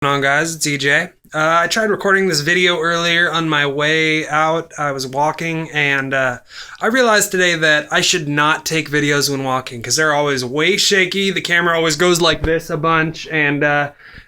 On guys, it's EJ. I tried recording this video earlier on my way out. I was walking and I realized today that I should not take videos when walking because they're always way shaky. The camera always goes like this a bunch and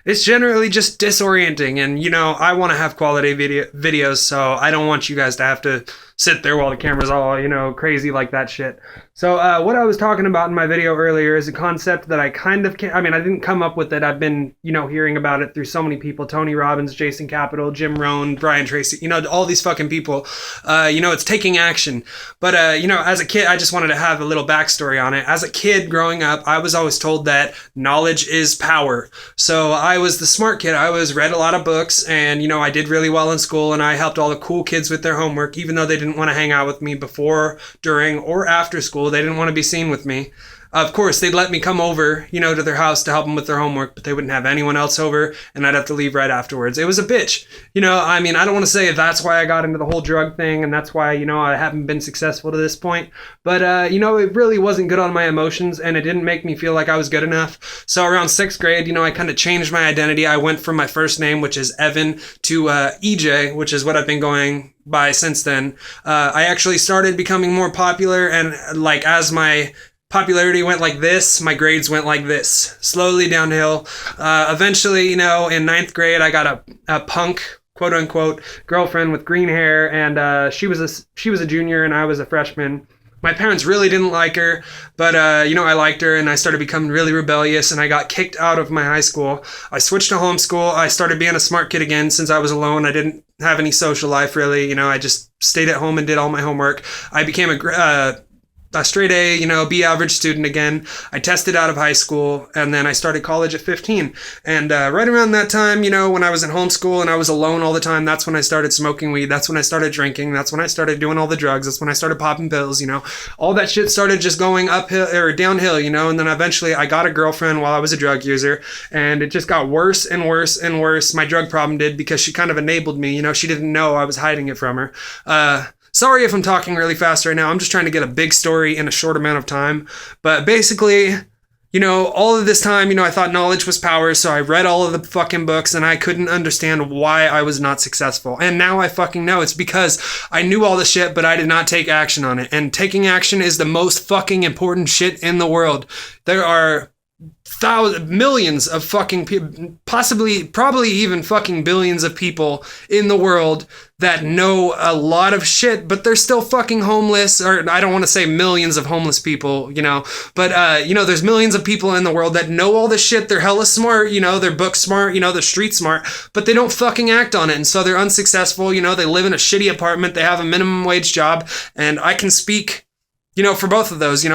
it's generally just disorienting. And I want to have quality videos, so I don't want you guys to have to sit there while the camera's all, crazy like that shit. So what I was talking about in my video earlier is a concept that I didn't come up with it. I've been, hearing about it through so many people: Tony Robbins, Jason Capital, Jim Rohn, Brian Tracy, all these fucking people. It's taking action. But, as a kid, I just wanted to have a little backstory on it. As a kid growing up, I was always told that knowledge is power. So I was the smart kid. I was read a lot of books and, I did really well in school, and I helped all the cool kids with their homework, even though they didn't want to hang out with me before, during, or after school. They didn't want to be seen with me. Of course, they'd let me come over, to their house to help them with their homework, but they wouldn't have anyone else over, and I'd have to leave right afterwards. It was a bitch. I don't want to say that's why I got into the whole drug thing, and that's why, I haven't been successful to this point. But, it really wasn't good on my emotions, and it didn't make me feel like I was good enough. So around 6th grade, I kind of changed my identity. I went from my first name, which is Evan, to EJ, which is what I've been going by since then. I actually started becoming more popular, and as my popularity went like this, my grades went like this, slowly downhill. Eventually, in 9th grade, I got a punk, quote unquote, girlfriend with green hair, and she was a junior and I was a freshman. My parents really didn't like her, but, I liked her, and I started becoming really rebellious, and I got kicked out of my high school. I switched to homeschool. I started being a smart kid again since I was alone. I didn't have any social life, really. I just stayed at home and did all my homework. I became a straight A, B average student again. I tested out of high school, and then I started college at 15. And right around that time, when I was in homeschool and I was alone all the time, that's when I started smoking weed. That's when I started drinking. That's when I started doing all the drugs. That's when I started popping pills, All that shit started just going uphill or downhill, and then eventually I got a girlfriend while I was a drug user, and it just got worse and worse and worse. My drug problem did, because she kind of enabled me. She didn't know I was hiding it from her. Sorry if I'm talking really fast right now. I'm just trying to get a big story in a short amount of time. But basically, all of this time, I thought knowledge was power, so I read all of the fucking books, and I couldn't understand why I was not successful. And now I fucking know. It's because I knew all the shit, but I did not take action on it. And taking action is the most fucking important shit in the world. There are millions of fucking people, probably even fucking billions of people in the world that know a lot of shit, but they're still fucking homeless. Or I don't want to say millions of homeless people, but there's millions of people in the world that know all this shit. They're hella smart, they're book smart, they're street smart, but they don't fucking act on it. And so they're unsuccessful. They live in a shitty apartment. They have a minimum wage job. And I can speak, for both of those.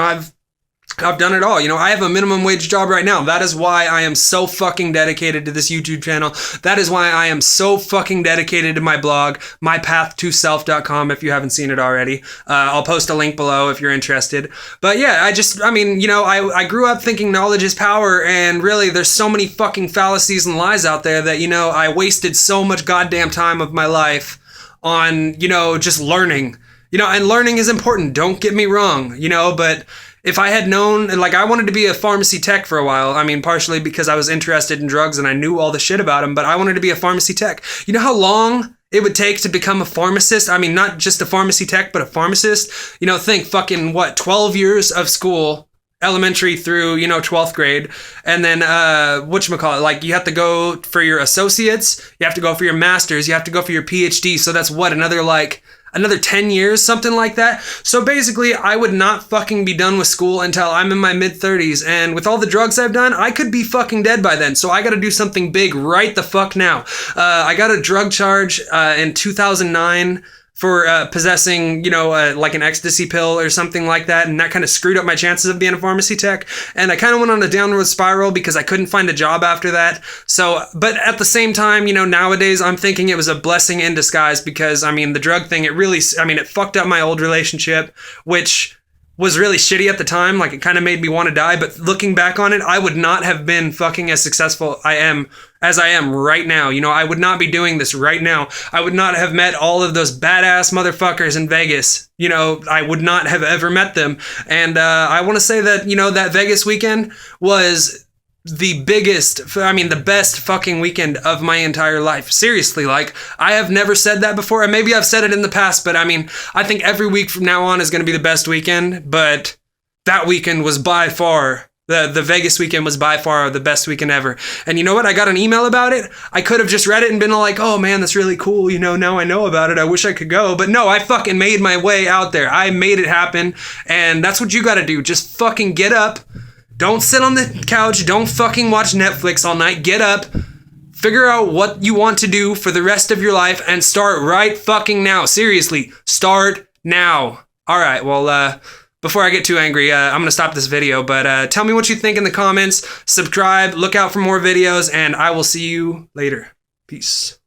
I've done it all. I have a minimum wage job right now. That is why I am so fucking dedicated to this YouTube channel. That is why I am so fucking dedicated to my blog, mypath2self.com, if you haven't seen it already. I'll post a link below if you're interested. But yeah, I grew up thinking knowledge is power, and really there's so many fucking fallacies and lies out there that, I wasted so much goddamn time of my life on, just learning. And learning is important. Don't get me wrong, but if I had known, I wanted to be a pharmacy tech for a while. Partially because I was interested in drugs and I knew all the shit about them, but I wanted to be a pharmacy tech. You know how long it would take to become a pharmacist? Not just a pharmacy tech, but a pharmacist. Think fucking 12 years of school, elementary through, 12th grade. And then, whatchamacallit, you have to go for your associates, you have to go for your master's, you have to go for your PhD. So that's another 10 years, something like that. So basically, I would not fucking be done with school until I'm in my mid-30s. And with all the drugs I've done, I could be fucking dead by then. So I gotta do something big right the fuck now. I got a drug charge in 2009 for possessing, an ecstasy pill or something like that. And that kind of screwed up my chances of being a pharmacy tech. And I kind of went on a downward spiral because I couldn't find a job after that. So, but at the same time, nowadays I'm thinking it was a blessing in disguise because, the drug thing, it fucked up my old relationship, which was really shitty at the time. It kind of made me want to die. But looking back on it, I would not have been fucking as successful as I am right now. I would not be doing this right now. I would not have met all of those badass motherfuckers in Vegas. I would not have ever met them. And I want to say that, that Vegas weekend was the best fucking weekend of my entire life. Seriously, like, I have never said that before, and maybe I've said it in the past, but I mean, I think every week from now on is going to be the best weekend, but that weekend was by far, the Vegas weekend was by far the best weekend ever. And you know what? I got an email about it. I could have just read it and been like, oh man, that's really cool. You know, now I know about it. I wish I could go. But no, I fucking made my way out there. I made it happen. And that's what you got to do. Just fucking get up. Don't sit on the couch. Don't fucking watch Netflix all night. Get up. Figure out what you want to do for the rest of your life and start right fucking now. Seriously, start now. All right, well, before I get too angry, I'm going to stop this video, but tell me what you think in the comments. Subscribe, look out for more videos, and I will see you later. Peace.